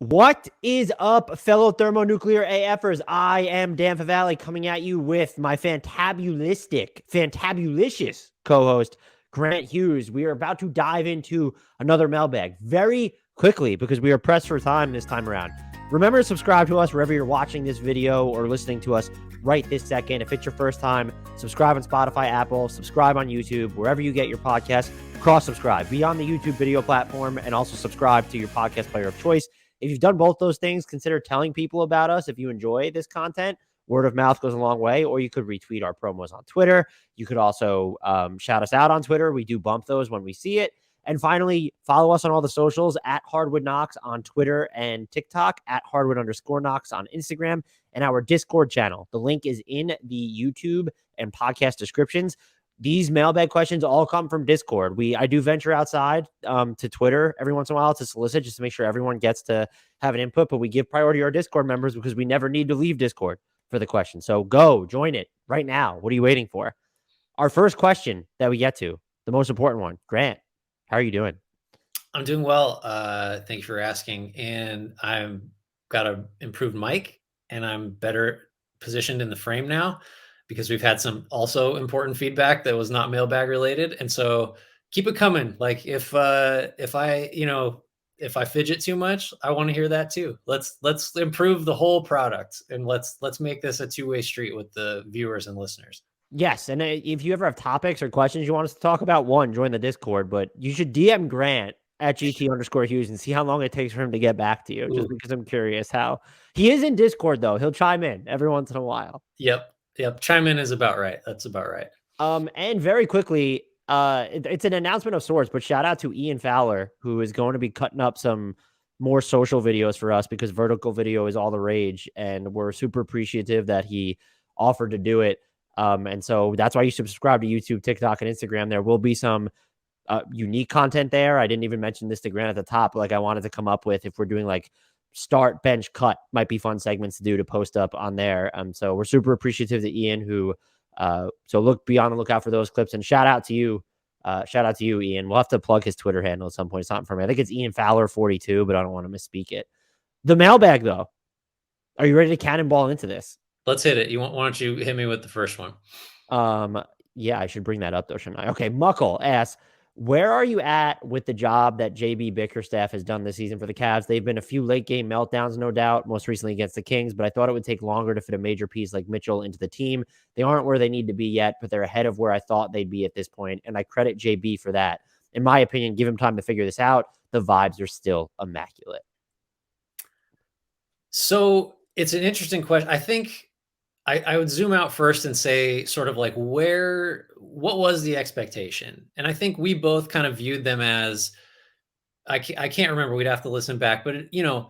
What is up, fellow thermonuclear AFers? I am Dan Favale coming at you with my fantabulous co-host, Grant Hughes. We are about to dive into another mailbag very quickly because we are pressed for time this time around. Remember to subscribe to us wherever you're watching this video or listening to us right this second. If it's your first time, subscribe on Spotify, Apple, subscribe on YouTube, wherever you get your podcasts, cross-subscribe. Be on the YouTube video platform and also subscribe to your podcast player of choice. If you've done both those things, consider telling people about us. If you enjoy this content, word of mouth goes a long way, or you could retweet our promos on Twitter. You could also shout us out on Twitter. We do bump those when we see it. And finally, follow us on all the socials at HardwoodKnocks on Twitter and TikTok, at Hardwood_Knocks on Instagram, and our Discord channel. The link is in the YouTube and podcast descriptions. These mailbag questions all come from Discord. I do venture outside to Twitter every once in a while to solicit, just to make sure everyone gets to have an input, but we give priority to our Discord members because we never need to leave Discord for the question. So go join it right now. What are you waiting for? Our first question that we get to, the most important one. Grant, how are you doing? I'm doing well. Thank you for asking. And I've got an improved mic and I'm better positioned in the frame now because we've had some also important feedback that was not mailbag related. And so keep it coming. Like if I fidget too much, I want to hear that too. Let's improve the whole product and let's make this a two-way street with the viewers and listeners. Yes, and if you ever have topics or questions you want us to talk about, join the Discord, but you should DM Grant at GT_Hughes and see how long it takes for him to get back to you, just because I'm curious how. He is in Discord, though. He'll chime in every once in a while. Yep. Chime in is about right. That's about right. And very quickly, it's an announcement of sorts, but shout out to Ian Fowler, who is going to be cutting up some more social videos for us because vertical video is all the rage, and we're super appreciative that he offered to do it. And so that's why you should subscribe to YouTube, TikTok, and Instagram. There will be some unique content there. I didn't even mention this to Grant at the top, but like I wanted to come up with, if we're doing like start, bench, cut, might be fun segments to do to post up on there. So we're super appreciative to Ian, who so be on the lookout for those clips, and shout out to you, Ian. We'll have to plug his Twitter handle at some point. It's not for me. I think it's Ian Fowler 42, but I don't want to misspeak it. The mailbag, though. Are you ready to cannonball into this? Let's hit it. Why don't you hit me with the first one? Yeah, I should bring that up though, shouldn't I? Okay, Muckle asks, where are you at with the job that JB Bickerstaff has done this season for the Cavs? They've been a few late game meltdowns, no doubt, most recently against the Kings, but I thought it would take longer to fit a major piece like Mitchell into the team. They aren't where they need to be yet, but they're ahead of where I thought they'd be at this point, and I credit JB for that. In my opinion, give him time to figure this out. The vibes are still immaculate. So it's an interesting question. I think I would zoom out first and say sort of like what was the expectation? And I think we both kind of viewed them as, I can't remember, we'd have to listen back, but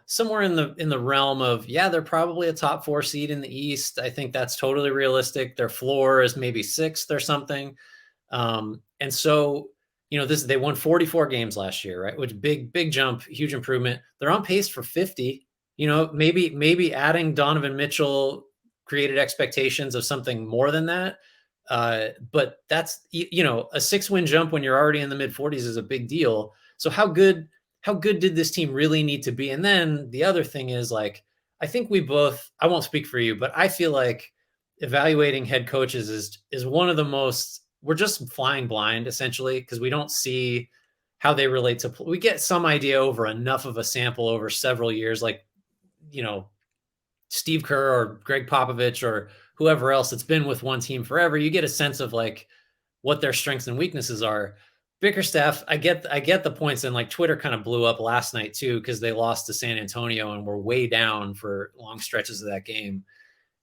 somewhere in the realm of, yeah, they're probably a top 4 seed in the East. I think that's totally realistic. Their floor is maybe 6th or something. And so, they won 44 games last year, right? Which big jump, huge improvement. They're on pace for 50. Maybe adding Donovan Mitchell created expectations of something more than that. But that's, a 6-win jump when you're already in the mid 40s is a big deal. So how good did this team really need to be? And then the other thing is, like, I think we both, I won't speak for you, but I feel like evaluating head coaches is one of the most, we're just flying blind essentially, because we don't see how they relate to, we get some idea over enough of a sample over several years, like, Steve Kerr or Greg Popovich or whoever else that's been with one team forever. You get a sense of like what their strengths and weaknesses are. Bickerstaff, I get the points, and like Twitter kind of blew up last night too, because they lost to San Antonio and were way down for long stretches of that game.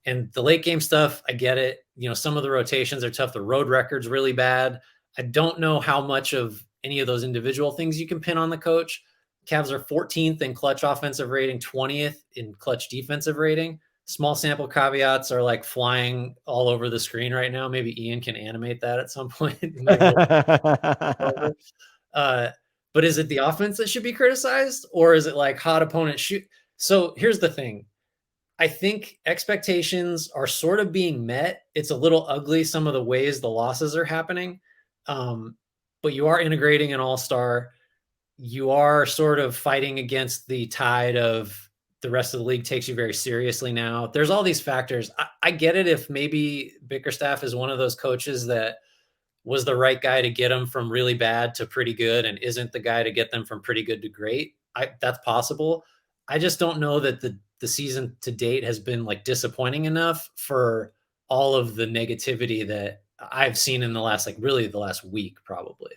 And the late game stuff, I get it. Some of the rotations are tough. The road record's really bad. I don't know how much of any of those individual things you can pin on the coach. Cavs are 14th in clutch offensive rating, 20th in clutch defensive rating. Small sample caveats are like flying all over the screen right now. Maybe Ian can animate that at some point. But is it the offense that should be criticized, or is it like hot opponent shoot? So here's the thing. I think expectations are sort of being met. It's a little ugly, some of the ways the losses are happening. But you are integrating an all-star. you are sort of fighting against the tide of the rest of the league takes you very seriously now. There's all these factors. I get it if maybe Bickerstaff is one of those coaches that was the right guy to get them from really bad to pretty good and isn't the guy to get them from pretty good to great. That's possible. I just don't know that the season to date has been like disappointing enough for all of the negativity that I've seen in the last like really the last week probably.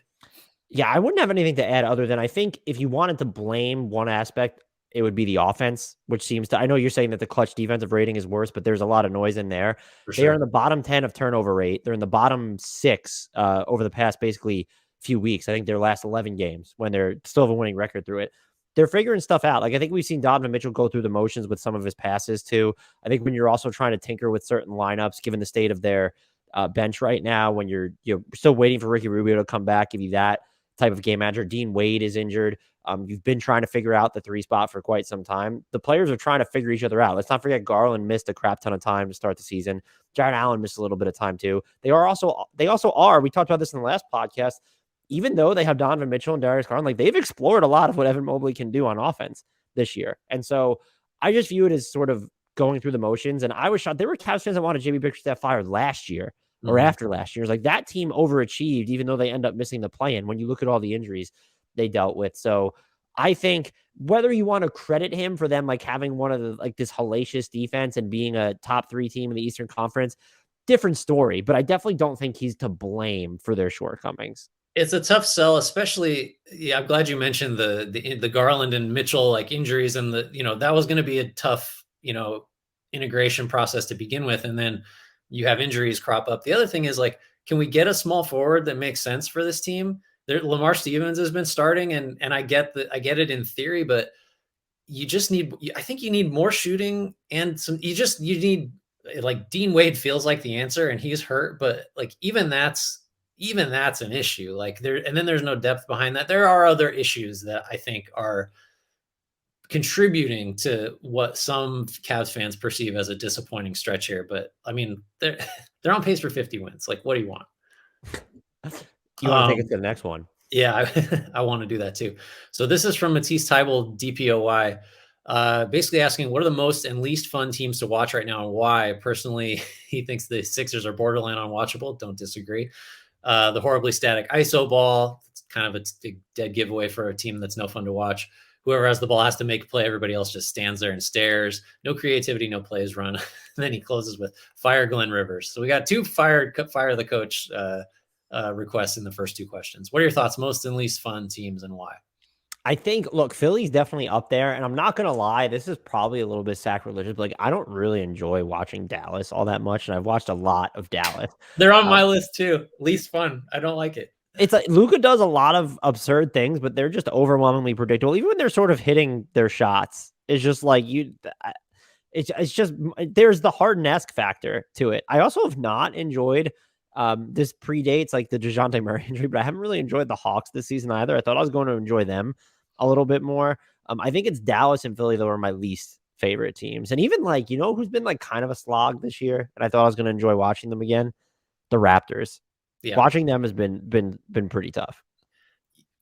Yeah, I wouldn't have anything to add other than I think if you wanted to blame one aspect, it would be the offense, which seems to. I know you're saying that the clutch defensive rating is worse, but there's a lot of noise in there. For They are in sure. the bottom 10 of turnover rate. They're in the bottom 6 over the past basically few weeks. I think their last 11 games when they're still have a winning record through it. They're figuring stuff out. Like I think we've seen Donovan Mitchell go through the motions with some of his passes too. I think when you're also trying to tinker with certain lineups, given the state of their bench right now, when you're still waiting for Ricky Rubio to come back, give you that type of game manager. Dean Wade is injured. You've been trying to figure out the 3 spot for quite some time. The players are trying to figure each other out. Let's not forget Garland missed a crap ton of time to start the season. Jared Allen missed a little bit of time too. They also are. We talked about this in the last podcast. Even though they have Donovan Mitchell and Darius Garland, like they've explored a lot of what Evan Mobley can do on offense this year. And so I just view it as sort of going through the motions. And I was shocked. There were Cavs fans that wanted JB Bickerstaff fired last year or Mm-hmm. after last year. It's like that team overachieved, even though they end up missing the play-in when you look at all the injuries they dealt with. So I think whether you want to credit him for them like having one of the like this hellacious defense and being a top 3 team in the Eastern Conference, different story. But I definitely don't think he's to blame for their shortcomings. It's a tough sell, especially. Yeah, I'm glad you mentioned the Garland and Mitchell like injuries and that was going to be a tough integration process to begin with, and then you have injuries crop up. The other thing is like, can we get a small forward that makes sense for this team? Lamar Stevens has been starting, and I get it in theory, but you just need. I think you need more shooting and some. You need like Dean Wade feels like the answer, and he's hurt, but like even that's an issue. Like and then there's no depth behind that. There are other issues that I think are contributing to what some Cavs fans perceive as a disappointing stretch here. But I mean, they're they're on pace for 50 wins. Like, what do you want? You want to take it to the next one? Yeah, I want to do that too. So this is from Matisse Tybel, DPOY, basically asking what are the most and least fun teams to watch right now and why. Personally, he thinks the Sixers are borderline unwatchable. Don't disagree. The horribly static ISO ball. It's kind of a big dead giveaway for a team that's no fun to watch. Whoever has the ball has to make a play. Everybody else just stands there and stares. No creativity, no plays run. Then he closes with fire Glenn Rivers. So we got 2 fire the coach requests in the first 2 questions. What are your thoughts? Most and least fun teams and why? I think, look, Philly's definitely up there, and I'm not gonna lie, this is probably a little bit sacrilegious, but like I don't really enjoy watching Dallas all that much, and I've watched a lot of Dallas. They're on my Um, list too. Least fun. I don't like it. it's like Luka does a lot of absurd things, but they're just overwhelmingly predictable. Even when they're sort of hitting their shots, it's just like it's just there's the Harden-esque factor to it. I also have not enjoyed. This predates like the DeJounte Murray injury, but I haven't really enjoyed the Hawks this season either. I thought I was going to enjoy them a little bit more. I think it's Dallas and Philly that were my least favorite teams. And even like, who's been like kind of a slog this year, and I thought I was going to enjoy watching them again? The Raptors. Yeah. Watching them has been pretty tough.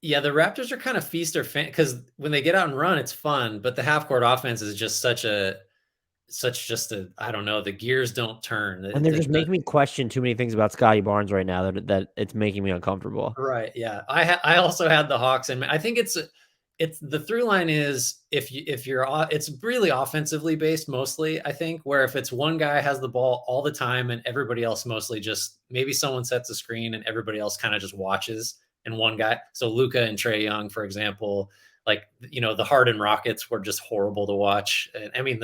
Yeah, the Raptors are kind of feast or fan because when they get out and run, it's fun. But the half court offense is just just a I don't know. The gears don't turn. And they're just making me question too many things about Scotty Barnes right now that it's making me uncomfortable. Right. Yeah. I also had the Hawks, and I think it's the through line is it's really offensively based mostly. I think where if it's one guy has the ball all the time and everybody else mostly just maybe someone sets a screen and everybody else kind of just watches and one guy. So Luka and Trae Young, for example, like the Harden Rockets were just horrible to watch. And I mean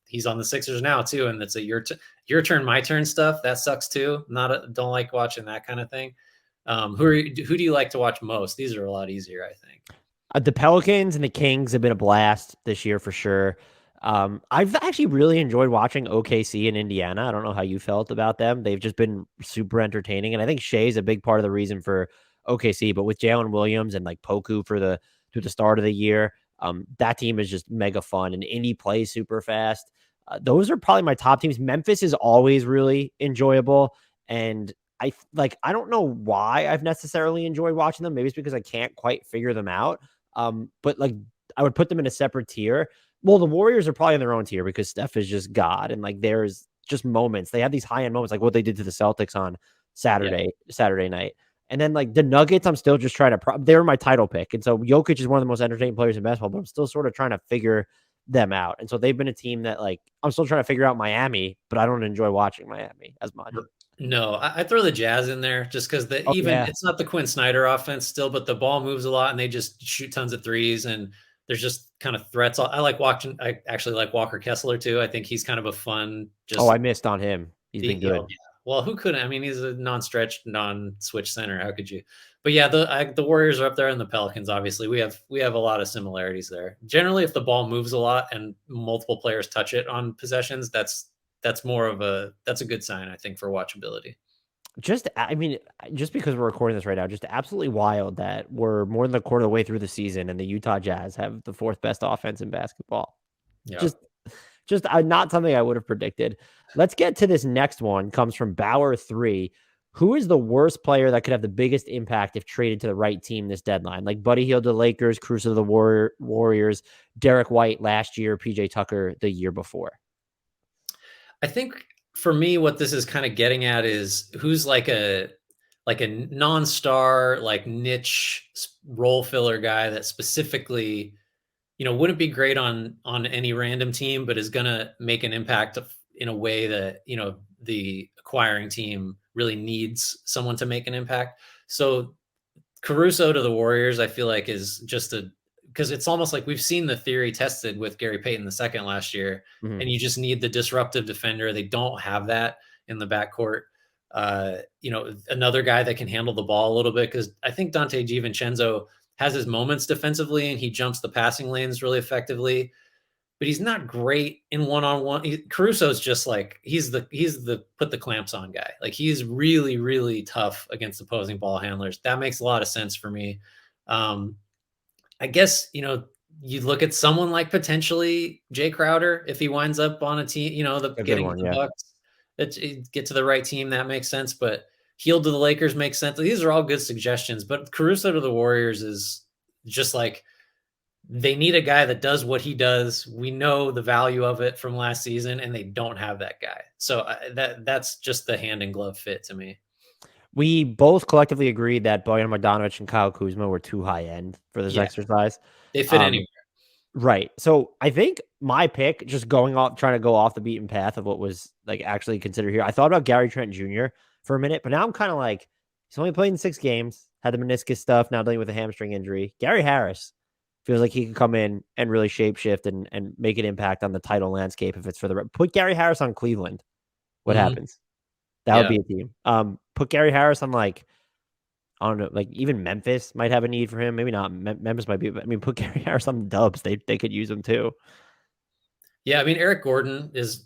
he's on the Sixers now too, and it's a your turn, my turn stuff that sucks too. Don't like watching that kind of thing. Who do you like to watch most? These are a lot easier, I think. The Pelicans and the Kings have been a blast this year for sure. I've actually really enjoyed watching OKC and Indiana. I don't know how you felt about them. They've just been super entertaining, and I think Shea's a big part of the reason for OKC. But with Jalen Williams and like Poku through the start of the year, that team is just mega fun, and Indy plays super fast. Those are probably my top teams. Memphis is always really enjoyable, and I don't know why I've necessarily enjoyed watching them. Maybe it's because I can't quite figure them out. But like I would put them in a separate tier. Well, the Warriors are probably in their own tier because Steph is just God, and like there's just moments. They have these high end moments, like what they did to the Celtics on Yeah. Saturday night. And then like the Nuggets, I'm still just trying to. They were my title pick, and so Jokic is one of the most entertaining players in basketball. But I'm still sort of trying to figure them out. And so they've been a team that like I'm still trying to figure out Miami, but I don't enjoy watching Miami as much. No, I throw the Jazz in there just because Oh yeah, it's not the Quinn Snyder offense still, but the ball moves a lot and they just shoot tons of threes and there's just kind of threats. I like watching. I actually like Walker Kessler too. I think he's kind of a fun, oh just I missed on him. He's been you know, good. yeah. Well, who couldn't? I mean, he's a non-stretch, non-switch center. How could you? But yeah, the Warriors are up there and the Pelicans. Obviously, we have a lot of similarities there. Generally, if the ball moves a lot and multiple players touch it on possessions, that's a good sign, I think, for watchability. I mean, just because we're recording this right now, just absolutely wild that we're more than a quarter of the way through the season and the Utah Jazz have the fourth best offense in basketball. Yeah. Just, not something I would have predicted. Let's get to this next one. Comes from Bauer3. Who is the worst player that could have the biggest impact if traded to the right team this deadline? Like Buddy Hield to the Lakers, Caruso to the Warriors, Derek White last year, PJ Tucker the year before. I think for me, what this is kind of getting at is who's like a non-star, like niche role filler guy that specifically, wouldn't be great on any random team, but is gonna make an impact in a way that the acquiring team really needs someone to make an impact. So Caruso to the Warriors, I feel like is just because it's almost like we've seen the theory tested with Gary Payton II last year, Mhm. and you just need the disruptive defender. They don't have that in the backcourt. Another guy that can handle the ball a little bit because I think Dante DiVincenzo has his moments defensively and he jumps the passing lanes really effectively, but he's not great in one-on-one. Caruso's just like he's the put the clamps on guy. Like he's really really tough against opposing ball handlers. That makes a lot of sense for me. Um, I guess you look at someone like potentially Jay Crowder if he winds up on a team. A good Getting one, the yeah. Bucks, get to the right team that makes sense. But Heald to the Lakers makes sense. These are all good suggestions. But Caruso to the Warriors is just like they need a guy that does what he does. We know the value of it from last season, and they don't have that guy. So that's just the hand in glove fit to me. We both collectively agreed that Bojan Bogdanovic and Kyle Kuzma were too high end for this Yeah, exercise. they fit Um, anywhere. right. So I think my pick, just trying to go off the beaten path of what was like actually considered here. I thought about Gary Trent Jr. for a minute, but now I'm kind of like, he's only played in 6 games, had the meniscus stuff, now dealing with a hamstring injury. Gary Harris feels like he can come in and really shapeshift and make an impact on the title landscape if it's for the put Gary Harris on Cleveland. What Mhm. happens? That would Yeah. be a team. Put Gary Harris on like I don't know, like even Memphis might have a need for him. Maybe not. Memphis might be. But I mean, put Gary Harris on the Dubs. They could use him too. Yeah, I mean, Eric Gordon is,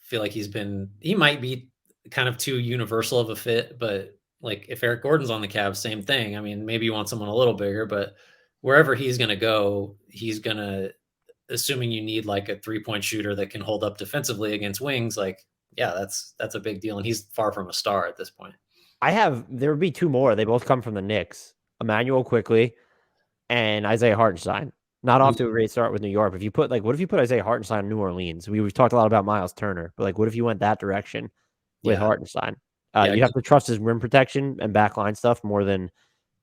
feel like he might be kind of too universal of a fit, but like if Eric Gordon's on the Cavs, same thing. I mean, maybe you want someone a little bigger, but wherever he's going to go, assuming you need like a 3-point shooter that can hold up defensively against wings, like, yeah, that's a big deal. And he's far from a star at this point. There would be two more. They both come from the Knicks. Emmanuel Quickly and Isaiah Hartenstein. Not off to a Mhm. great start with New York. If you put what if you put Isaiah Hartenstein in New Orleans? We've talked a lot about Miles Turner, but like, what if you went that direction with Yeah. Hartenstein? Yeah. You'd have to trust his rim protection and backline stuff more than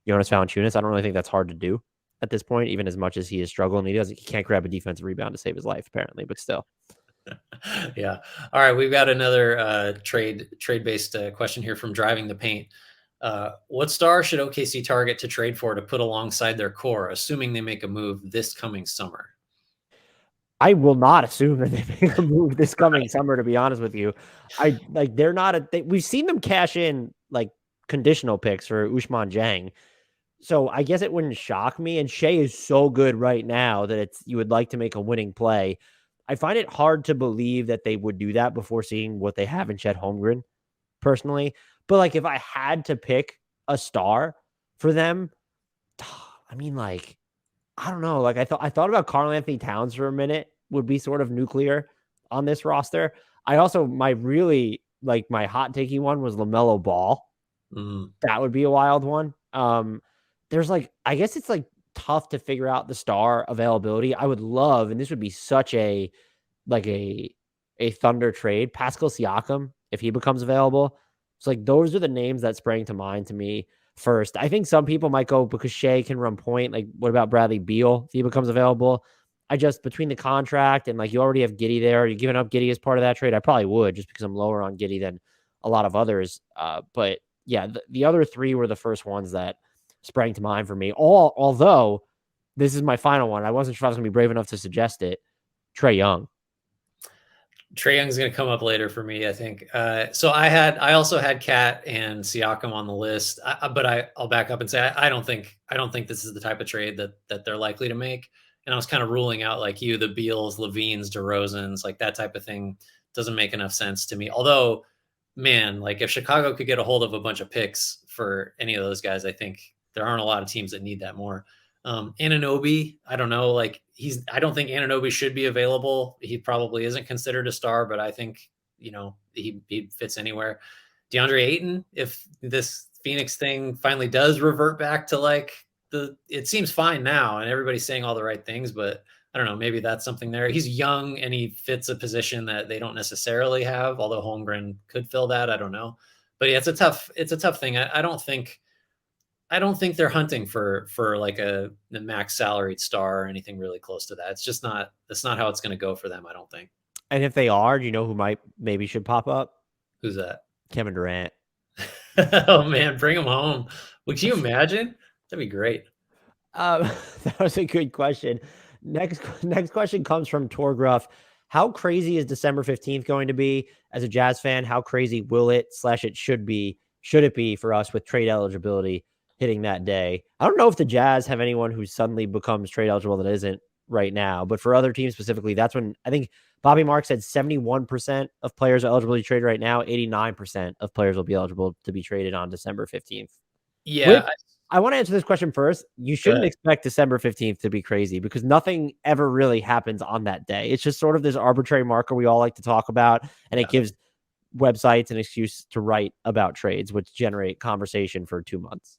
Jonas Valanciunas. I don't really think that's hard to do at this point, even as much as he is struggling. He can't grab a defensive rebound to save his life, apparently, but still. Yeah. All right. We've got another trade based question here from Driving the Paint. What star should OKC target to trade for to put alongside their core, assuming they make a move this coming summer? I will not assume that they make a move this coming summer, to be honest with you. They're not we've seen them cash in like conditional picks for Usman Jang. So I guess it wouldn't shock me. And Shea is so good right now that you would like to make a winning play. I find it hard to believe that they would do that before seeing what they have in Chet Holmgren, personally. But like if I had to pick a star for them, I mean, like, I don't know. Like I thought about Karl Anthony Towns for a minute would be sort of nuclear on this roster. I also my hot takey one was LaMelo Ball. Mm, That would be a wild one. there's like, I guess it's like tough to figure out the star availability. I would love, and this would be such a like a Thunder trade, Pascal Siakam, if he becomes available. It's like those are the names that sprang to mind to me first. I think some people might go because Shea can run point. Like, what about Bradley Beal if he becomes available? I just, between the contract and like you already have Giddey there, you're giving up Giddey as part of that trade. I probably would, just because I'm lower on Giddey than a lot of others. But yeah, the other three were the first ones that sprang to mind for me. Although this is my final one, I wasn't sure if I was gonna be brave enough to suggest it. Trae Young. Trae Young's going to come up later for me, I think. So I also had Cat and Siakam on the list, but I'll back up and say I don't think this is the type of trade that they're likely to make. And I was kind of ruling out like you, the Beals, LaVines, DeRozans, like that type of thing doesn't make enough sense to me. Although, man, like if Chicago could get a hold of a bunch of picks for any of those guys, I think there aren't a lot of teams that need that more. Anunoby, I don't know, like I don't think Anunoby should be available. He probably isn't considered a star, but I think, he fits anywhere. DeAndre Ayton, if this Phoenix thing finally does revert back to like it seems fine now and everybody's saying all the right things, but I don't know, maybe that's something there. He's young and he fits a position that they don't necessarily have, although Holmgren could fill that. I don't know. But yeah, it's a tough thing. I don't think they're hunting for like a max salaried star or anything really close to that. That's not how it's going to go for them, I don't think. And if they are, do you know who maybe should pop up? Who's that? Kevin Durant. Oh man, bring him home. Would you imagine? That'd be great. That was a good question. Next question comes from Torgruff. How crazy is December 15th going to be as a Jazz fan? How crazy will it should it be for us with trade eligibility hitting that day? I don't know if the Jazz have anyone who suddenly becomes trade eligible that isn't right now, but for other teams specifically, that's when I think Bobby Marks said 71% of players are eligible to trade right now. 89% of players will be eligible to be traded on December 15th. Yeah. I want to answer this question first. You shouldn't expect December 15th to be crazy because nothing ever really happens on that day. It's just sort of this arbitrary marker we all like to talk about, and it gives websites an excuse to write about trades, which generate conversation for 2 months.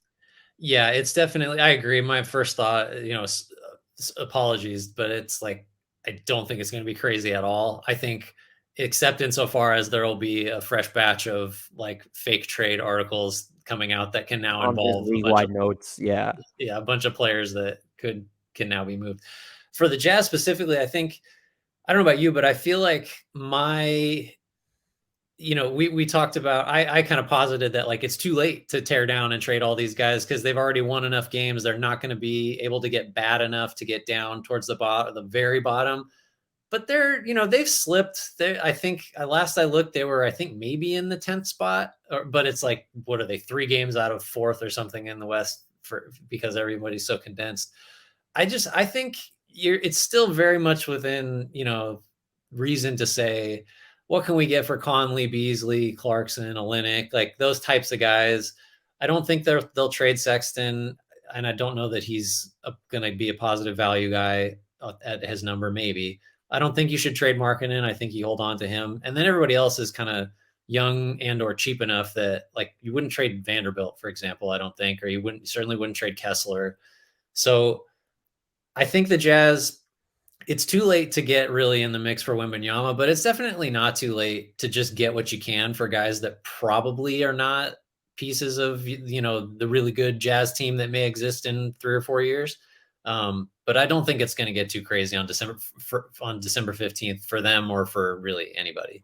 Yeah, it's definitely, I agree. My first thought, apologies, but it's like, I don't think it's going to be crazy at all. I think, except insofar as there will be a fresh batch of like fake trade articles coming out that can now involve league-wide notes. Yeah, a bunch of players that can now be moved. For the Jazz specifically, I think, I don't know about you, but I feel like we talked about, I kind of posited that like it's too late to tear down and trade all these guys because they've already won enough games. They're not going to be able to get bad enough to get down towards the very bottom. But they've slipped. I think last I looked, they were, I think, maybe in the 10th spot. But it's like, what are they, 3 games out of 4th or something in the West because everybody's so condensed. I think it's still very much within reason to say, what can we get for Conley, Beasley, Clarkson, Olynyk, like those types of guys? I don't think they'll trade Sexton, and I don't know that he's going to be a positive value guy at his number. Maybe. I don't think you should trade Markkanen. I think you hold on to him, and then everybody else is kind of young and or cheap enough that like you wouldn't trade Vanderbilt, for example. I don't think, or you certainly wouldn't trade Kessler. So I think the Jazz, it's too late to get really in the mix for Wembanyama, but it's definitely not too late to just get what you can for guys that probably are not pieces of, the really good Jazz team that may exist in 3 or 4 years. But I don't think it's going to get too crazy on December 15th for them or for really anybody.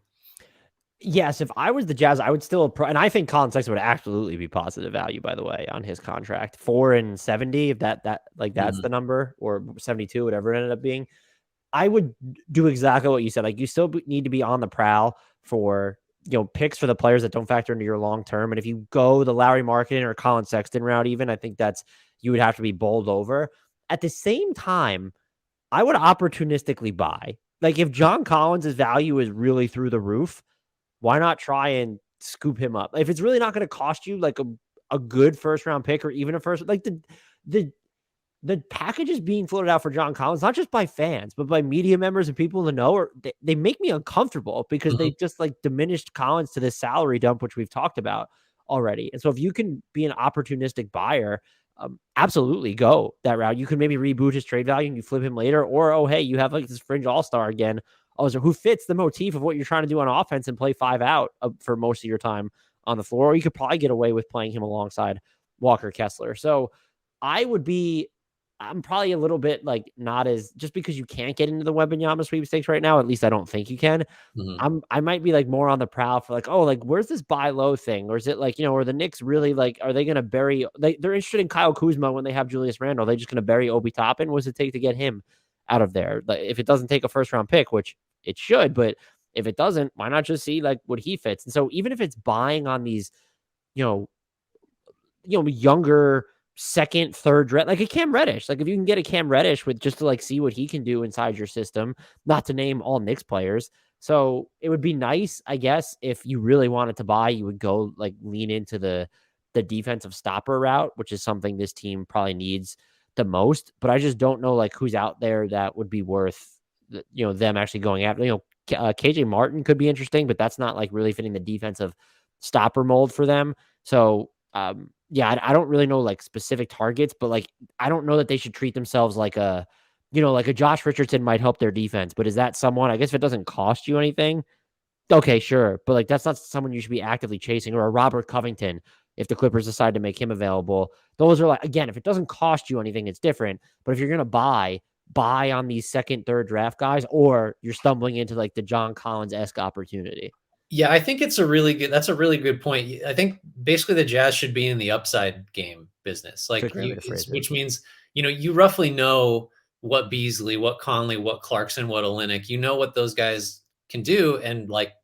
Yes, if I was the Jazz, I would still, and I think Colin Sexton would absolutely be positive value, by the way, on his contract. 4 and 70, if that's the number, or 72, whatever it ended up being. I would do exactly what you said. Like, you still need to be on the prowl for, picks for the players that don't factor into your long term. And if you go the Lauri Markkanen or Colin Sexton route, even, I think you would have to be bowled over. At the same time, I would opportunistically buy. Like, if John Collins' value is really through the roof, why not try and scoop him up? If it's really not going to cost you like a good first round pick or even a first, like the package is being floated out for John Collins, not just by fans, but by media members and people in the know, or they make me uncomfortable because they just like diminished Collins to this salary dump, which we've talked about already. And so if you can be an opportunistic buyer, absolutely go that route. You could maybe reboot his trade value and you flip him later, or oh hey, you have like this fringe all-star again, also who fits the motif of what you're trying to do on offense and play 5 out for most of your time on the floor. Or you could probably get away with playing him alongside Walker Kessler. So I would be I'm probably a little bit like not as just because you can't get into the Wembanyama sweepstakes right now. At least I don't think you can. Mhm. I might be like more on the prowl for like, oh, like where's this buy low thing? Or is it like, are the Knicks really like, are they going to bury, they're interested in Kyle Kuzma when they have Julius Randle? Are they just going to bury Obi Toppin? What does it take to get him out of there? Like, if it doesn't take a first round pick, which it should, but if it doesn't, why not just see like what he fits? And so even if it's buying on these, you know, younger second, third, like a Cam Reddish. Like if you can get a Cam Reddish with just to like see what he can do inside your system, not to name all Knicks players. So it would be nice, I guess, if you really wanted to buy, you would go like lean into the defensive stopper route, which is something this team probably needs the most. But I just don't know like who's out there that would be worth them actually going after. KJ Martin could be interesting, but that's not like really fitting the defensive stopper mold for them. So yeah, I don't really know like specific targets, but like I don't know that they should treat themselves like like a Josh Richardson might help their defense. But is that someone? I guess if it doesn't cost you anything, okay, sure. But like that's not someone you should be actively chasing, or a Robert Covington if the Clippers decide to make him available. Those are like again, if it doesn't cost you anything, it's different. But if you're gonna buy on these second, third draft guys, or you're stumbling into like the John Collins-esque opportunity. Yeah, I think that's a really good point. I think basically the Jazz should be in the upside game business. It's a Like great way to phrase it. which means, you roughly know what Beasley, what Conley, what Clarkson, what Olynyk, what those guys can do. And like,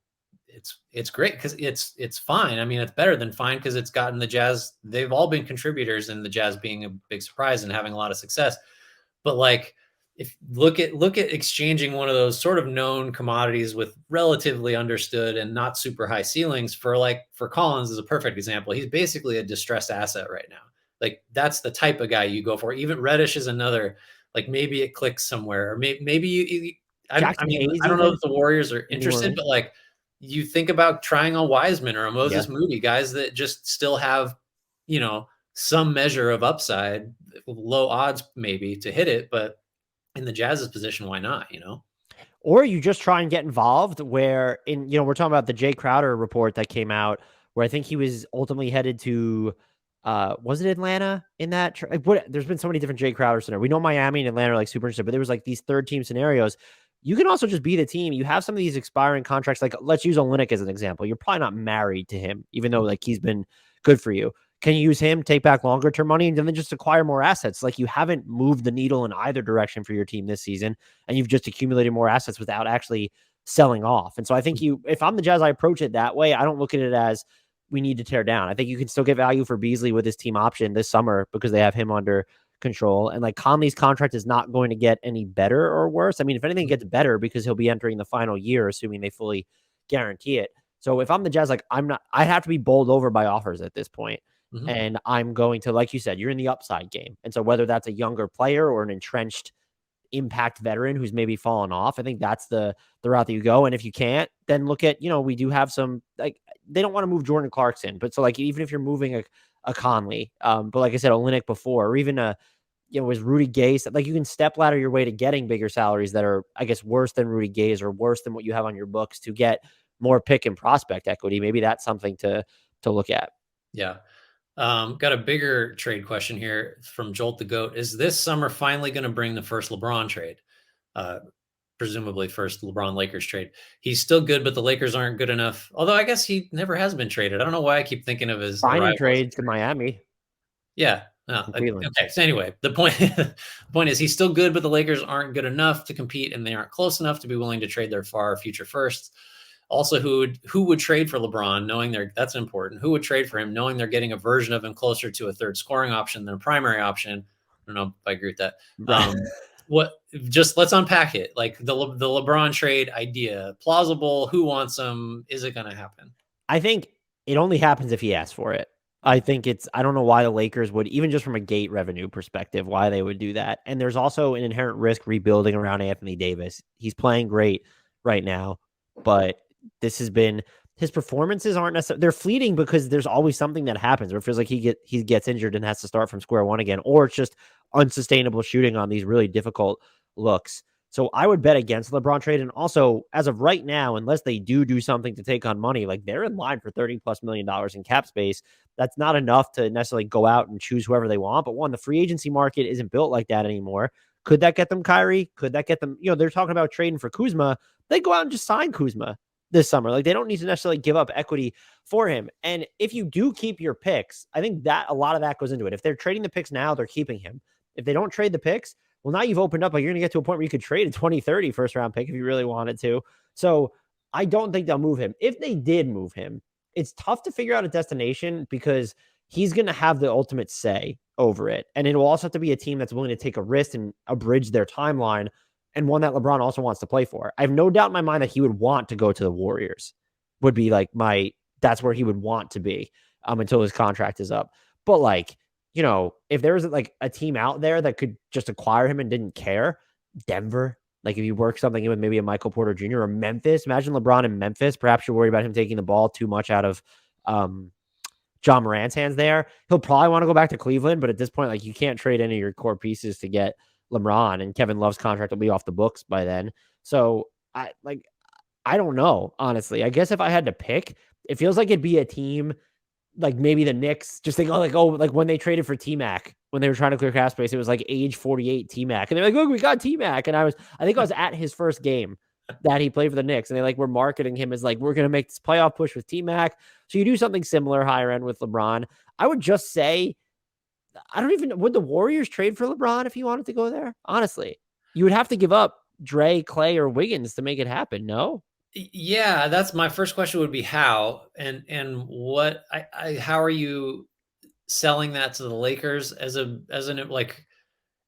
it's great because it's fine. I mean, it's better than fine because it's gotten the Jazz. They've all been contributors and the Jazz being a big surprise and having a lot of success. But like, if look at exchanging one of those sort of known commodities with relatively understood and not super high ceilings for Collins is a perfect example. He's basically a distressed asset right now. Like that's the type of guy you go for. Even Reddish is another. Like maybe it clicks somewhere, or maybe I Jackson mean, Hayes, I don't know even if the Warriors are in New interested, Orleans. but like you think about trying on Wiseman or a Yeah. Moses Moody, guys that just still have, some measure of upside, low odds maybe to hit it, but in the Jazz's position, why not? Or you just try and get involved where we're talking about the Jay Crowder report that came out where I think he was ultimately headed to, was it Atlanta in that? There's been so many different Jay Crowder scenarios. We know Miami and Atlanta are like super interested, but there was like these third team scenarios. You can also just be the team. You have some of these expiring contracts. Like let's use Olynyk as an example. You're probably not married to him, even though like he's been good for you. Can you use him, take back longer term money, and then just acquire more assets? Like you haven't moved the needle in either direction for your team this season, and you've just accumulated more assets without actually selling off. And so I think if I'm the Jazz, I approach it that way. I don't look at it as we need to tear down. I think you can still get value for Beasley with his team option this summer because they have him under control. And like Conley's contract is not going to get any better or worse. I mean, if anything gets better because he'll be entering the final year, assuming they fully guarantee it. So if I'm the Jazz, like I'd have to be bowled over by offers at this point. Mm-hmm. And I'm going to, like you said, you're in the upside game. And so whether that's a younger player or an entrenched impact veteran who's maybe fallen off, I think that's the route that you go. And if you can't, then look at, we do have some, like, they don't want to move Jordan Clarkson, but so like, even if you're moving a Conley, but like I said, Olynyk before, or even was Rudy Gay, like you can step ladder your way to getting bigger salaries that are, I guess, worse than Rudy Gay's or worse than what you have on your books to get more pick and prospect equity. Maybe that's something to look at. Yeah. Got a bigger trade question here from Jolt the Goat. Is this summer finally going to bring the first LeBron trade? Presumably first LeBron Lakers trade. He's still good, but the Lakers aren't good enough. Although I guess he never has been traded. I don't know why I keep thinking of his Signing arrival. trades to Miami. Yeah. Cleveland. Okay. So anyway, the point is he's still good, but the Lakers aren't good enough to compete, and they aren't close enough to be willing to trade their far future firsts. Also, who would trade for LeBron, knowing that's important? Who would trade for him, knowing they're getting a version of him closer to a third scoring option than a primary option? I don't know if I agree with that. Right. Let's unpack it. Like the LeBron trade idea, plausible. Who wants him? Is it going to happen? I think it only happens if he asks for it. I think I don't know why the Lakers would, even just from a gate revenue perspective, why they would do that. And there's also an inherent risk rebuilding around Anthony Davis. He's playing great right now, but this has been his performances aren't necessarily, they're fleeting because there's always something that happens, or it feels like he gets injured and has to start from square one again, or it's just unsustainable shooting on these really difficult looks. So I would bet against LeBron trade. And also, as of right now, unless they do something to take on money, like they're in line for $30+ million in cap space. That's not enough to necessarily go out and choose whoever they want. But one, the free agency market isn't built like that anymore. Could that get them Kyrie? Could that get them, they're talking about trading for Kuzma. They go out and just sign Kuzma this summer. Like, they don't need to necessarily give up equity for him. And if you do keep your picks, I think that a lot of that goes into it. If they're trading the picks now, they're keeping him. If they don't trade the picks, well, now you've opened up, like, you're going to get to a point where you could trade a 2030 first round pick if you really wanted to. So I don't think they'll move him. If they did move him, it's tough to figure out a destination because he's going to have the ultimate say over it. And it will also have to be a team that's willing to take a risk and abridge their timeline, and one that LeBron also wants to play for. I have no doubt in my mind that he would want to go to the Warriors, would be like that's where he would want to be until his contract is up. But like, if there was like a team out there that could just acquire him and didn't care, Denver, like if you work something in with maybe a Michael Porter Jr. or Memphis, imagine LeBron in Memphis. Perhaps you're worried about him taking the ball too much out of John Morant's hands there. He'll probably want to go back to Cleveland, but at this point, like, you can't trade any of your core pieces to get LeBron, and Kevin Love's contract will be off the books by then. So I don't know, honestly. I guess if I had to pick, it feels like it'd be a team like maybe the Knicks, just think, like when they traded for T-Mac, when they were trying to clear cap space, it was like age 48 T-Mac. And they're like, look, we got T-Mac. And I think I was at his first game that he played for the Knicks, and they like were marketing him as like, we're going to make this playoff push with T-Mac. So you do something similar higher end with LeBron. I would just say, would the Warriors trade for LeBron if he wanted to go there? Honestly, you would have to give up Dre, Clay, or Wiggins to make it happen. No? Yeah, that's my first question would be how, and what how are you selling that to the Lakers as an like,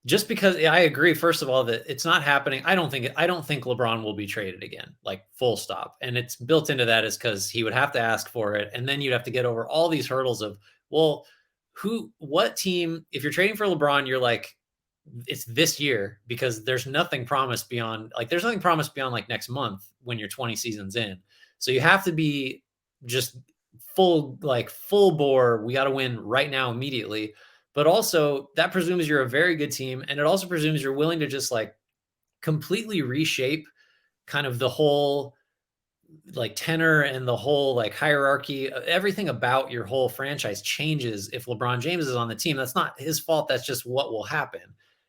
just because I agree, first of all, that it's not happening. I don't think LeBron will be traded again, like full stop. And it's built into that is because he would have to ask for it. And then you'd have to get over all these hurdles of, well, what team, if you're trading for LeBron, you're like, it's this year, because there's nothing promised beyond like next month when you're 20 seasons in. So you have to be just full bore. We got to win right now, immediately. But also that presumes you're a very good team. And it also presumes you're willing to just like completely reshape kind of the whole like tenor and the whole like hierarchy. Everything about your whole franchise changes if LeBron James is on the team. That's not his fault. That's just what will happen.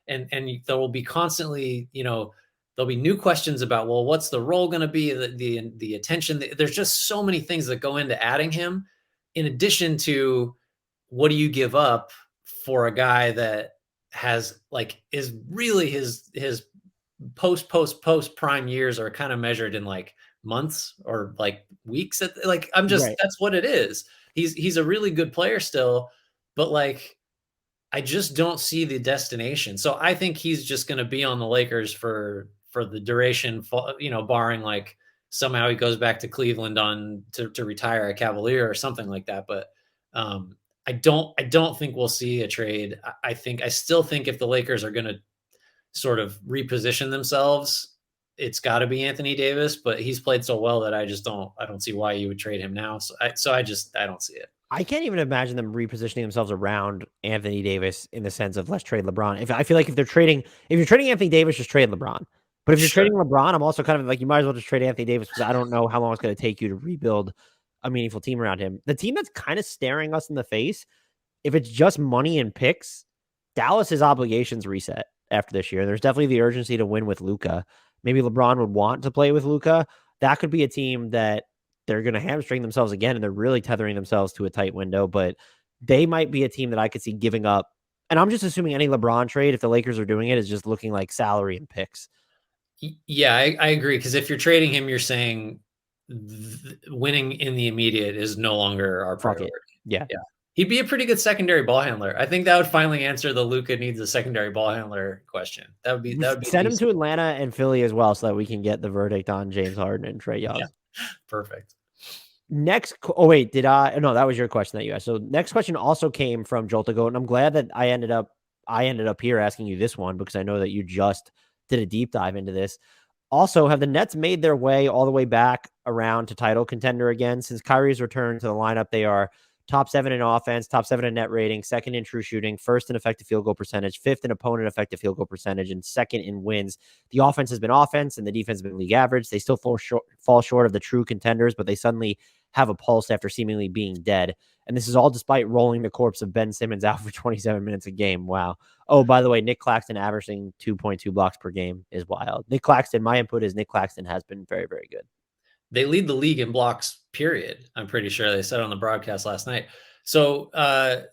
And there will be constantly, there'll be new questions about, well, what's the role going to be, the attention. There's just so many things that go into adding him, in addition to what do you give up for a guy that has like, is really his post prime years are kind of measured in like months or like weeks. Right. That's what it is. He's a really good player still, but like, I just don't see the destination. So I think he's just going to be on the Lakers for the duration, barring like somehow he goes back to Cleveland to retire a Cavalier or something like that. But I don't think we'll see a trade. I still think if the Lakers are going to sort of reposition themselves, it's got to be Anthony Davis, but he's played so well that I don't see why you would trade him now. So I don't see it. I can't even imagine them repositioning themselves around Anthony Davis in the sense of let's trade LeBron. I feel like if you're trading Anthony Davis, just trade LeBron. But if you're trading LeBron, I'm also kind of like, you might as well just trade Anthony Davis, because I don't know how long it's going to take you to rebuild a meaningful team around him. The team that's kind of staring us in the face, if it's just money and picks, Dallas's obligations reset after this year. There's definitely the urgency to win with Luka. Maybe LeBron would want to play with Luka. That could be a team that they're going to hamstring themselves again, and they're really tethering themselves to a tight window. But they might be a team that I could see giving up. And I'm just assuming any LeBron trade, if the Lakers are doing it, is just looking like salary and picks. Yeah, I agree. Because if you're trading him, you're saying winning in the immediate is no longer our priority. Yeah. He'd be a pretty good secondary ball handler. I think that would finally answer the Luka needs a secondary ball handler question. That would be send him to Atlanta and Philly as well, so that we can get the verdict on James Harden and Trae Young. Yeah. Perfect. Next. Oh wait, no, that was your question that you asked. So next question also came from Jolt to Goat, and I'm glad that I ended up here asking you this one, because I know that you just did a deep dive into this. Also, have the Nets made their way all the way back around to title contender again? Since Kyrie's return to the lineup, they are top 7 in offense, top 7 in net rating, second in true shooting, first in effective field goal percentage, fifth in opponent effective field goal percentage, and second in wins. The offense has been offense, and the defense has been league average. They still fall short of the true contenders, but they suddenly have a pulse after seemingly being dead. And this is all despite rolling the corpse of Ben Simmons out for 27 minutes a game. Wow. Oh, by the way, Nick Claxton averaging 2.2 blocks per game is wild. Nick Claxton, my input is Nick Claxton has been very, very good. They lead the league in blocks, period. I'm pretty sure they said on the broadcast last night. So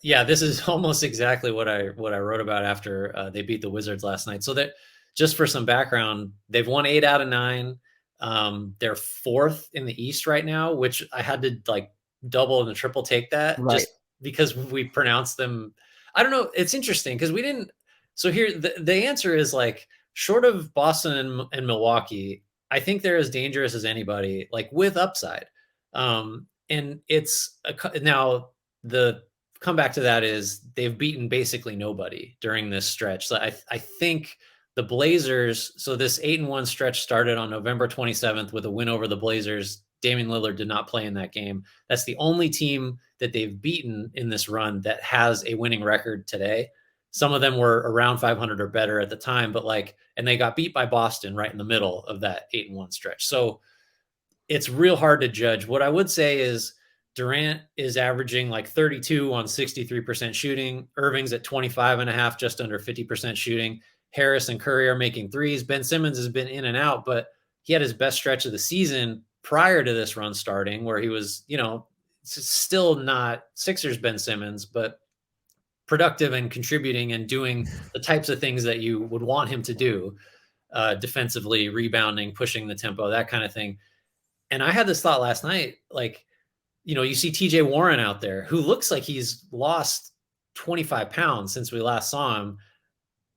yeah, this is almost exactly what I wrote about after they beat the Wizards last night. So that, just for some background, they've won 8 out of 9. They're 4th in the East right now, which I had to like double and triple take that just because we pronounced them. I don't know. It's interesting because we didn't. So here, the answer is like, short of Boston and Milwaukee, I think they're as dangerous as anybody, like with upside. And it's now the comeback to that is they've beaten basically nobody during this stretch. So I think the Blazers, so this 8-1 stretch started on November 27th with a win over the Blazers. Damian Lillard did not play in that game. That's the only team that they've beaten in this run that has a winning record today. Some of them were around 500 or better at the time, but like, and they got beat by Boston right in the middle of that 8-1 stretch. So it's real hard to judge. What I would say is Durant is averaging like 32 on 63% shooting. Irving's at 25.5, just under 50% shooting. Harris and Curry are making threes. Ben Simmons has been in and out, but he had his best stretch of the season prior to this run starting, where he was, you know, still not Sixers Ben Simmons, but productive and contributing and doing the types of things that you would want him to do, defensively, rebounding, pushing the tempo, that kind of thing. And I had this thought last night, like, you know, you see TJ Warren out there who looks like he's lost 25 pounds since we last saw him.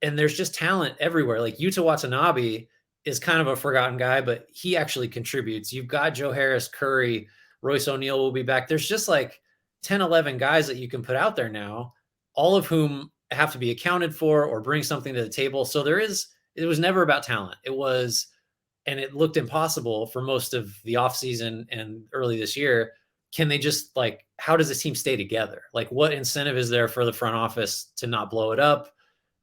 And there's just talent everywhere. Like Yuta Watanabe is kind of a forgotten guy, but he actually contributes. You've got Joe Harris, Curry, Royce O'Neal will be back. There's just like 10, 11 guys that you can put out there now, all of whom have to be accounted for or bring something to the table. So it was never about talent. It was, and it looked impossible for most of the offseason and early this year. Can they just like, how does this team stay together? Like, what incentive is there for the front office to not blow it up?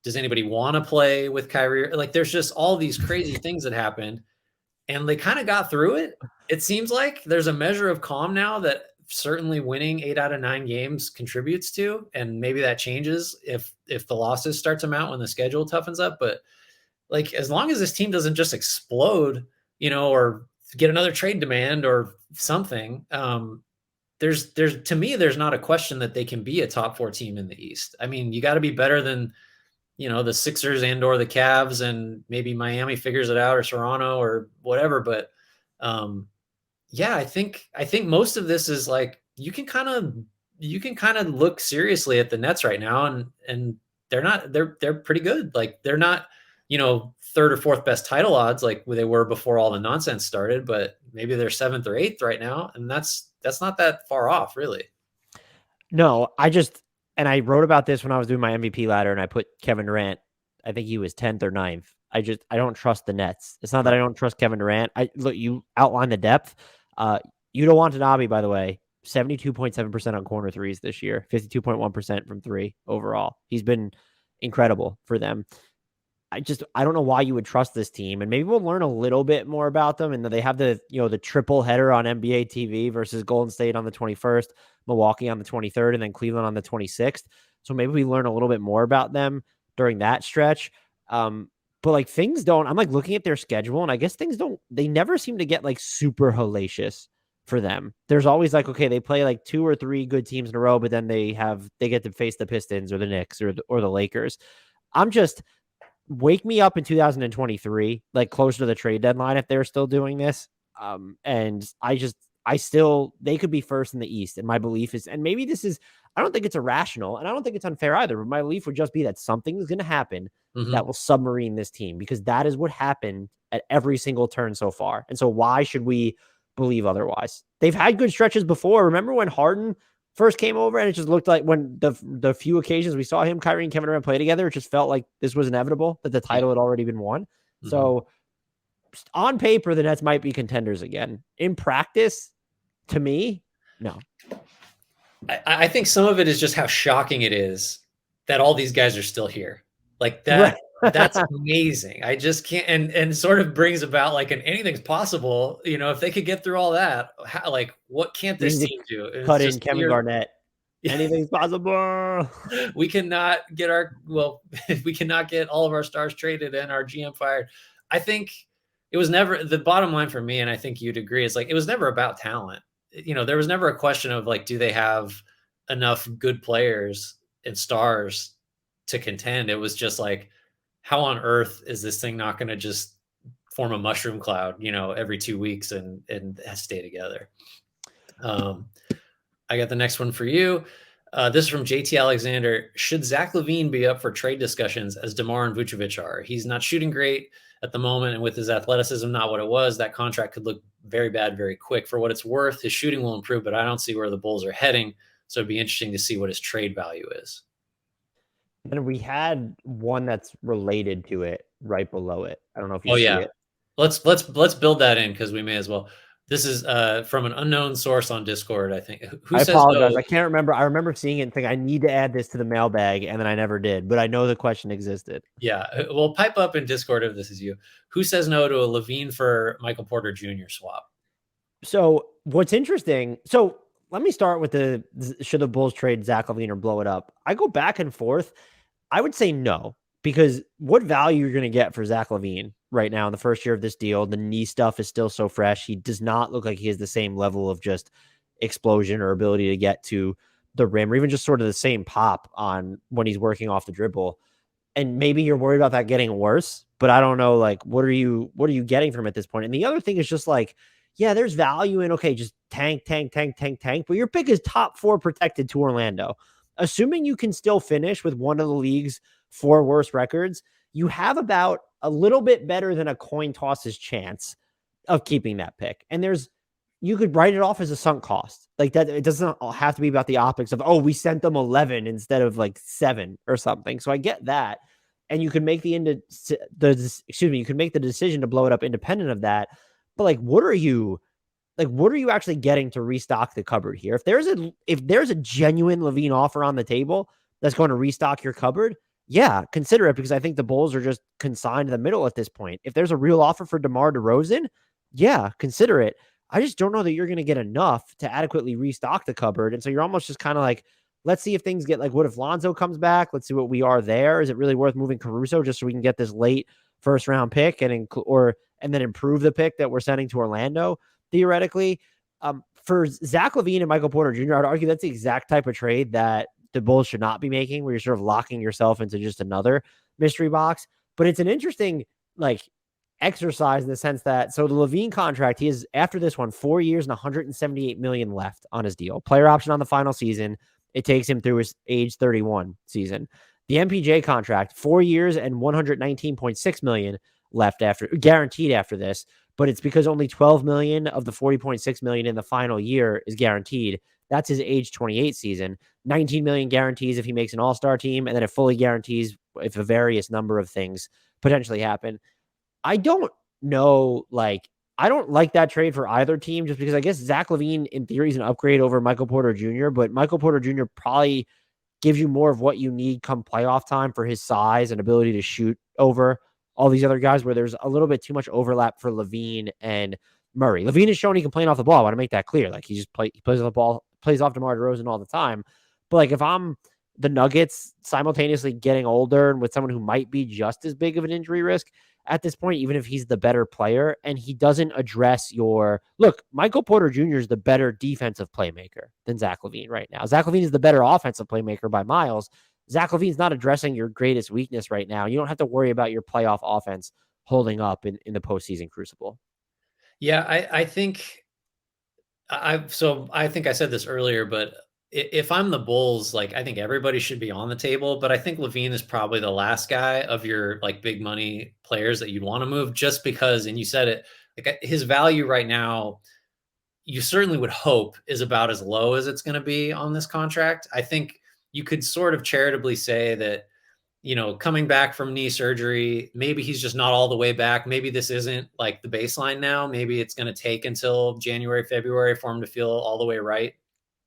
Does anybody want to play with Kyrie? Like, there's just all these crazy things that happened, and they kind of got through it. It seems like there's a measure of calm now that certainly winning 8 out of 9 games contributes to, and maybe that changes if the losses start to mount when the schedule toughens up. But like, as long as this team doesn't just explode, you know, or get another trade demand or something, there's to me, there's not a question that they can be a top 4 team in the East. I mean, you got to be better than, you know, the Sixers and or the Cavs, and maybe Miami figures it out, or Toronto or whatever. But yeah, I think most of this is like, you can kind of look seriously at the Nets right now, and they're pretty good. Like, they're not, you know, 3rd or 4th best title odds like they were before all the nonsense started, but maybe they're 7th or 8th right now, and that's not that far off, really. No, and I wrote about this when I was doing my MVP ladder, and I put Kevin Durant. I think he was 10th or 9th. I don't trust the Nets. It's not that I don't trust Kevin Durant. Look, you outline the depth. Yuta Watanabe, by the way, 72.7% on corner threes this year, 52.1% from 3 overall. He's been incredible for them. I don't know why you would trust this team, and maybe we'll learn a little bit more about them. And they have the triple header on NBA TV versus Golden State on the 21st, Milwaukee on the 23rd, and then Cleveland on the 26th. So maybe we learn a little bit more about them during that stretch. But like, things don't, I'm like looking at their schedule, and I guess they never seem to get like super hellacious for them. There's always like, okay, they play like 2 or 3 good teams in a row, but then they get to face the Pistons or the Knicks or the Lakers. Wake me up in 2023, like closer to the trade deadline, if they're still doing this. And they could be first in the East. And my belief is, and maybe this is, I don't think it's irrational, and I don't think it's unfair either, but my belief would just be that something is going to happen that will submarine this team, because that is what happened at every single turn so far. And so why should we believe otherwise? They've had good stretches before. Remember when Harden first came over, and it just looked like, when the few occasions we saw him, Kyrie and Kevin Durant play together, it just felt like this was inevitable, that the title had already been won. So on paper, the Nets might be contenders again. In practice, to me, no. I think some of it is just how shocking it is that all these guys are still here. Like Right. that's amazing. I just can't, and sort of brings about like an anything's possible. You know, if they could get through all that, how, like what can't We this need to team do? And it's cut in just Kevin weird. Garnett. Anything's possible. We cannot get we cannot get all of our stars traded and our GM fired. I think it was never the bottom line for me, and I think you'd agree, is like it was never about talent. You know, there was never a question of like, do they have enough good players and stars to contend? It was just like, how on earth is this thing not going to just form a mushroom cloud, you know, every 2 weeks and stay together? I got the next one for you. This is from JT Alexander. Should Zach LaVine be up for trade discussions as DeMar and Vucevic are? He's not shooting great at the moment, and with his athleticism not what it was, that contract could look very bad very quick. For what it's worth, his shooting will improve, but I don't see where the Bulls are heading, so it'd be interesting to see what his trade value is. And we had one that's related to it right below it. I don't know if you Oh see yeah, it. let's build that in because we may as well. This is from an unknown source on Discord, I think. Who I says apologize. no? I can't remember. I remember seeing it and thinking I need to add this to the mailbag, and then I never did. But I know the question existed. Yeah, well, pipe up in Discord if this is you. Who says no to a LaVine for Michael Porter Jr. swap? So what's interesting? So let me start with the should the Bulls trade Zach LaVine or blow it up? I go back and forth. I would say no, because what value you're going to get for Zach LaVine right now in the first year of this deal? The knee stuff is still so fresh. He does not look like he has the same level of just explosion or ability to get to the rim, or even just sort of the same pop on when he's working off the dribble. And maybe you're worried about that getting worse, but I don't know, like, what are you getting from him at this point? And the other thing is just like, yeah, there's value in, okay, just tank, but your pick is top 4 protected to Orlando. Assuming you can still finish with one of the league's 4 worst records, you have about a little bit better than a coin toss's chance of keeping that pick. And you could write it off as a sunk cost. Like that, it doesn't have to be about the optics of, oh, we sent them 11 instead of like 7 or something. So I get that. And you could make you could make the decision to blow it up independent of that. But like, what are you actually getting to restock the cupboard here? If there's a genuine LaVine offer on the table that's going to restock your cupboard, yeah, consider it, because I think the Bulls are just consigned to the middle at this point. If there's a real offer for DeMar DeRozan, yeah, consider it. I just don't know that you're going to get enough to adequately restock the cupboard. And so you're almost just kind of like, let's see if things get like, what if Lonzo comes back? Let's see what we are there. Is it really worth moving Caruso just so we can get this late first round pick and then improve the pick that we're sending to Orlando theoretically? For Zach LaVine and Michael Porter Jr., I'd argue that's the exact type of trade that the Bulls should not be making, where you're sort of locking yourself into just another mystery box. But it's an interesting like exercise in the sense that, so the LaVine contract, he is, after this one, 4 years and 178 million left on his deal. Player option on the final season. It takes him through his age 31 season. The MPJ contract, 4 years and 119.6 million left after, guaranteed after this, but it's because only 12 million of the 40.6 million in the final year is guaranteed. That's his age 28 season. 19 million guarantees if he makes an all-star team, and then it fully guarantees if a various number of things potentially happen. I don't know, like, I don't like that trade for either team, just because I guess Zach LaVine in theory is an upgrade over Michael Porter Jr., but Michael Porter Jr. probably gives you more of what you need come playoff time for his size and ability to shoot over all these other guys, where there's a little bit too much overlap for LaVine and Murray. LaVine has shown he can play off the ball. I want to make that clear. Like, he plays off the ball, plays off DeMar DeRozan all the time. But like, if I'm the Nuggets simultaneously getting older and with someone who might be just as big of an injury risk at this point, even if he's the better player, and he doesn't address Michael Porter Jr. is the better defensive playmaker than Zach LaVine right now. Zach LaVine is the better offensive playmaker by miles. Zach LaVine's not addressing your greatest weakness right now. You don't have to worry about your playoff offense holding up in the postseason crucible. Yeah, I think I think I said this earlier, but if I'm the Bulls, like, I think everybody should be on the table, but I think LaVine is probably the last guy of your like big money players that you'd want to move, just because, and you said it, like, his value right now, you certainly would hope, is about as low as it's going to be on this contract. I think you could sort of charitably say that coming back from knee surgery. Maybe he's just not all the way back. Maybe this isn't like the baseline now. Maybe it's going to take until January, February for him to feel all the way right.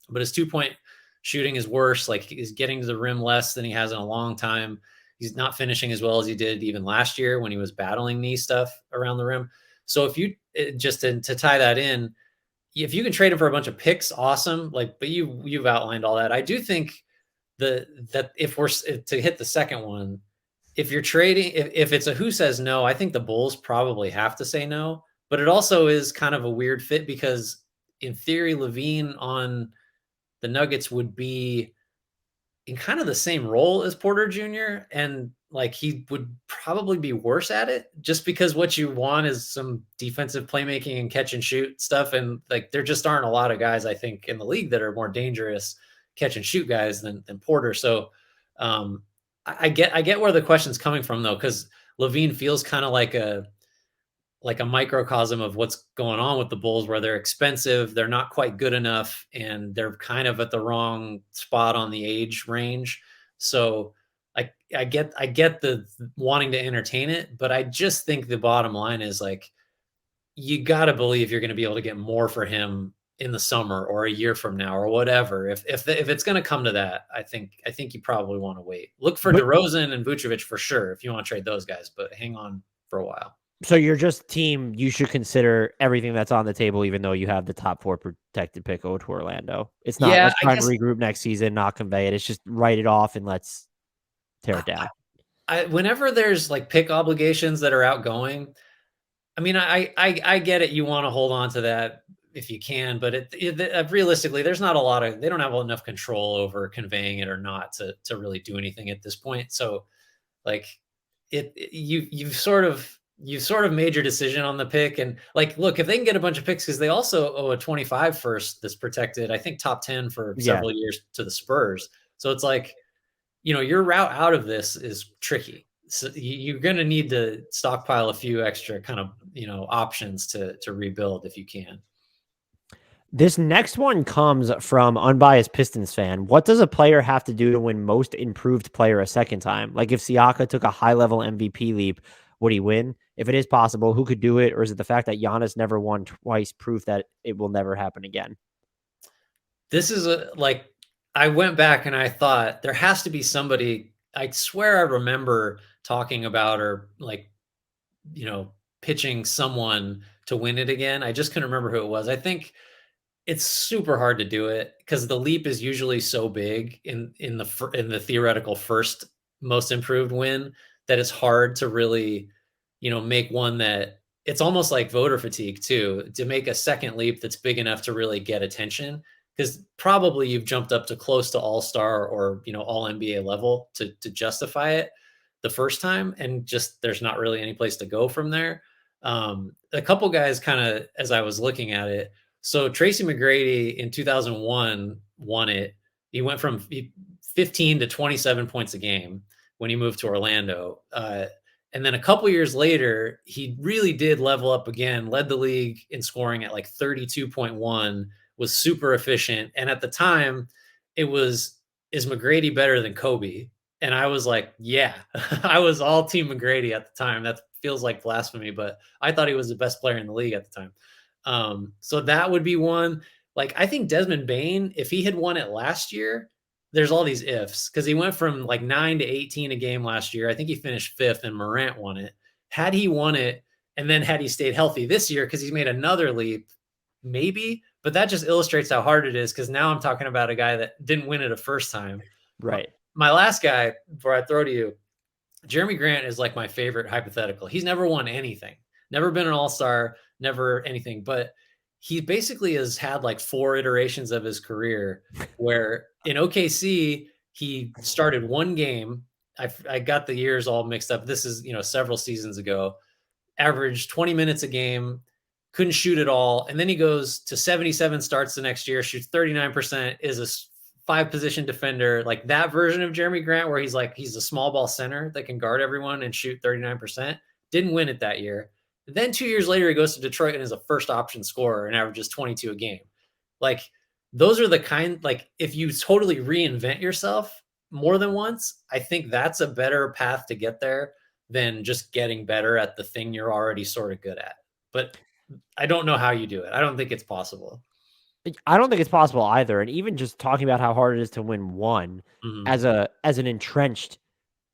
But his 2-point shooting is worse. Like he's getting to the rim less than he has in a long time. He's not finishing as well as he did even last year when he was battling knee stuff around the rim. So if you just to tie that in, if you can trade him for a bunch of picks, awesome. Like, but you've outlined all that. I do think that if we're to hit the second one, if you're trading, if it's a who says no, I think the Bulls probably have to say no. But it also is kind of a weird fit because in theory, LaVine on the Nuggets would be in kind of the same role as Porter Jr. And like he would probably be worse at it just because what you want is some defensive playmaking and catch and shoot stuff. And like there just aren't a lot of guys, I think, in the league that are more dangerous catch and shoot guys than Porter. So I get where the question's coming from though, because LaVine feels kind of like a microcosm of what's going on with the Bulls, where they're expensive, they're not quite good enough, and they're kind of at the wrong spot on the age range. So I get the wanting to entertain it, but I just think the bottom line is like, you got to believe you're going to be able to get more for him in the summer or a year from now or whatever. If it's going to come to that, I think you probably want to wait. Look for DeRozan and Vucevic for sure if you want to trade those guys, but hang on for a while. So you're just team, you should consider everything that's on the table, even though you have the top 4 protected pick over to Orlando. It's not, let's try and regroup next season, not convey it. It's just write it off and let's tear it down. Whenever there's like pick obligations that are outgoing, I mean, I get it. You want to hold on to that if you can, but realistically, there's not a lot of, they don't have enough control over conveying it or not to really do anything at this point. So like you've sort of made your decision on the pick. And like, look, if they can get a bunch of picks, because they also owe a 25 first that's protected, I think top 10 for several years to the Spurs. So it's like, your route out of this is tricky. So you're going to need to stockpile a few extra kind of, options to rebuild if you can. This next one comes from unbiased Pistons fan. What does a player have to do to win most improved player a second time? Like if Siaka took a high-level MVP leap, would he win? If it is possible, who could do it? Or is it the fact that Giannis never won twice proof that it will never happen again? This is I went back and I thought there has to be somebody. I swear I remember talking about or pitching someone to win it again. I just couldn't remember who it was. I think it's super hard to do it because the leap is usually so big in the theoretical first most improved win that it's hard to really, make one that it's almost like voter fatigue too, to make a second leap that's big enough to really get attention. Because probably you've jumped up to close to all-star or, all NBA level to justify it the first time. And just, there's not really any place to go from there. A couple guys kind of, as I was looking at it, so Tracy McGrady in 2001 won it. He went from 15 to 27 points a game when he moved to Orlando. And then a couple years later, he really did level up again, led the league in scoring at like 32.1, was super efficient. And at the time, it was, is McGrady better than Kobe? And I was like, yeah, I was all team McGrady at the time. That feels like blasphemy, but I thought he was the best player in the league at the time. So that would be one. Like, I think Desmond Bane, if he had won it last year, there's all these ifs because he went from like 9 to 18 a game last year. I think he finished 5th and Morant won it. Had he won it, and then had he stayed healthy this year, because he's made another leap, maybe, but that just illustrates how hard it is. Because now I'm talking about a guy that didn't win it a first time. Right. My last guy before I throw to you, Jeremy Grant is like my favorite hypothetical. He's never won anything, never been an all-star, never anything, but he basically has had like 4 iterations of his career where in OKC, he started one game. I got the years all mixed up. This is, several seasons ago, averaged 20 minutes a game, couldn't shoot at all. And then he goes to 77 starts the next year, shoots 39%, is a 5-position defender, like that version of Jeremy Grant, where he's a small ball center that can guard everyone and shoot 39%. Didn't win it that year. Then 2 years later, he goes to Detroit and is a first option scorer and averages 22 a game. Like, those are the kind, like, if you totally reinvent yourself, more than once, I think that's a better path to get there than just getting better at the thing you're already sort of good at. But I don't know how you do it. I don't think it's possible. I don't think it's possible either. And even just talking about how hard it is to win one Mhm. as an entrenched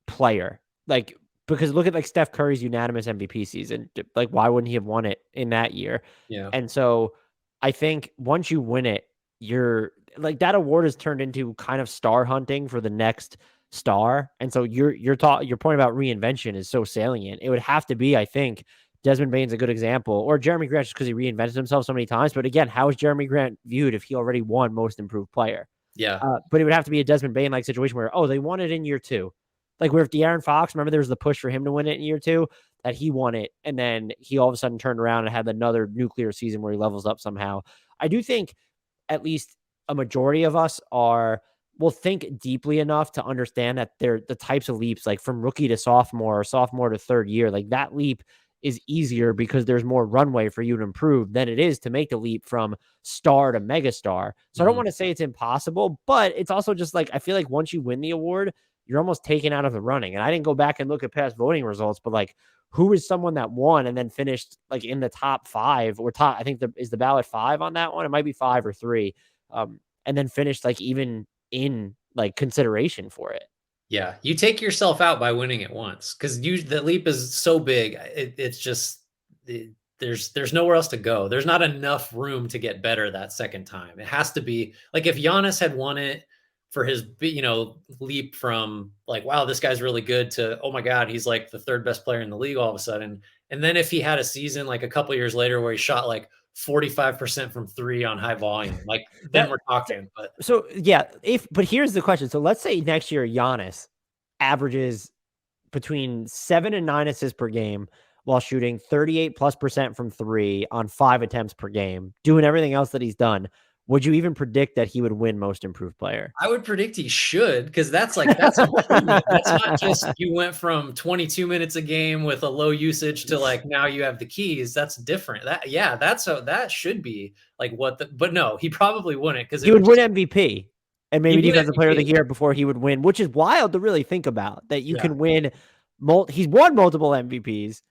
player, like because look at like Steph Curry's unanimous MVP season. Like, why wouldn't he have won it in that year? Yeah. And so I think once you win it, you're like that award is turned into kind of star hunting for the next star. And so your point about reinvention is so salient. It would have to be, I think, Desmond Bane's a good example, or Jeremy Grant just because he reinvented himself so many times. But again, how is Jeremy Grant viewed if he already won Most Improved Player? Yeah. But it would have to be a Desmond Bain like situation where, oh, they won it in year two. Like where if De'Aaron Fox, remember there was the push for him to win it in year two, that he won it. And then he all of a sudden turned around and had another nuclear season where he levels up somehow. I do think at least a majority of us will think deeply enough to understand that they're the types of leaps like from rookie to sophomore or sophomore to third year, like that leap is easier because there's more runway for you to improve than it is to make the leap from star to megastar. So I don't Mhm. want to say it's impossible, but it's also just like I feel like once you win the award, you're almost taken out of the running. And I didn't go back and look at past voting results, but like who is someone that won and then finished like in the top five or top, I think is the ballot 5 on that one. It might be 5 or 3. And then finished like even in like consideration for it. Yeah, you take yourself out by winning it once because the leap is so big. It's just there's nowhere else to go. There's not enough room to get better that second time. It has to be like if Giannis had won it for his leap from like wow this guy's really good to oh my god he's like the third best player in the league all of a sudden. And then if he had a season like a couple years later where he shot like 45% from three on high volume, like then That we're talking. But so yeah, but here's the question. So let's say next year Giannis averages between 7 and 9 assists per game while shooting 38+% from 3 on 5 attempts per game, doing everything else that he's done. Would you even predict that he would win Most Improved Player? I would predict he should because that's improvement. That's not just you went from 22 minutes a game with a low usage to like now you have the keys. That's different. That should be like but no, he probably wouldn't because He it would would win just MVP and he maybe would Defensive Player of the MVP. Year before he would win, which is wild to really think about that you Yeah. can win. He's won multiple MVPs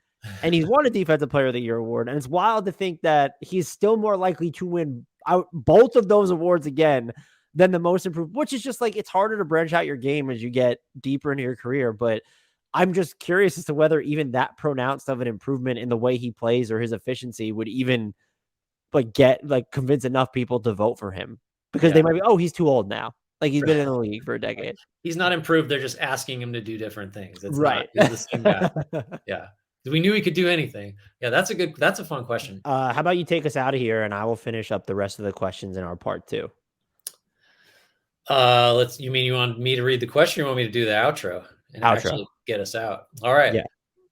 and he's won a Defensive Player of the Year award. And it's wild to think that he's still more likely to win out both of those awards again than the Most Improved, which is just like it's harder to branch out your game as you get deeper into your career. But I'm just curious as to whether even that pronounced of an improvement in the way he plays or his efficiency would even convince enough people to vote for him because they Yeah. might be, oh, he's too old now. Like he's been in the league for a decade. He's not improved. They're just asking him to do different things. It's not Right. he's the same guy. Yeah. We knew he could do anything. Yeah, that's a fun question. How about you take us out of here and I will finish up the rest of the questions in our part 2. You want me to read the question or you want me to do the outro and Outro. actually get us out? All right. Yeah.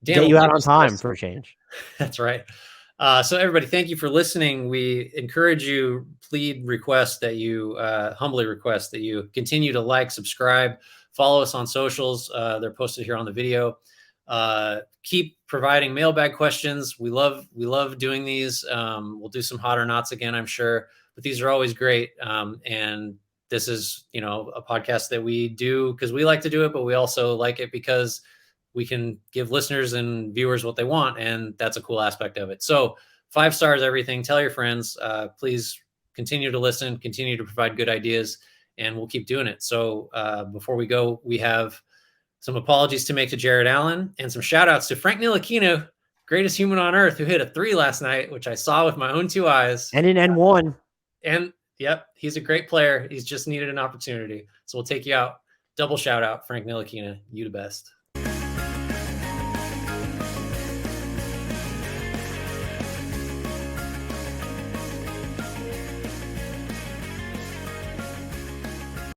Dan, Get well, you out thank on so much. time for a change. That's right. So everybody, thank you for listening. We encourage you, humbly request that you continue to like, subscribe, follow us on socials. They're posted here on the video. Keep providing mailbag questions. We love doing these. We'll do some hot or nots again, I'm sure, but these are always great. And this is, a podcast that we do because we like to do it, but we also like it because we can give listeners and viewers what they want. And that's a cool aspect of it. So 5 stars, everything. Tell your friends, please continue to listen, continue to provide good ideas, and we'll keep doing it. So before we go, we have some apologies to make to Jared Allen and some shout outs to Frank Ntilikina, greatest human on earth, who hit a 3 last night, which I saw with my own 2 eyes. And in N1. And yep, he's a great player. He's just needed an opportunity. So we'll take you out. Double shout out, Frank Ntilikina. You the best.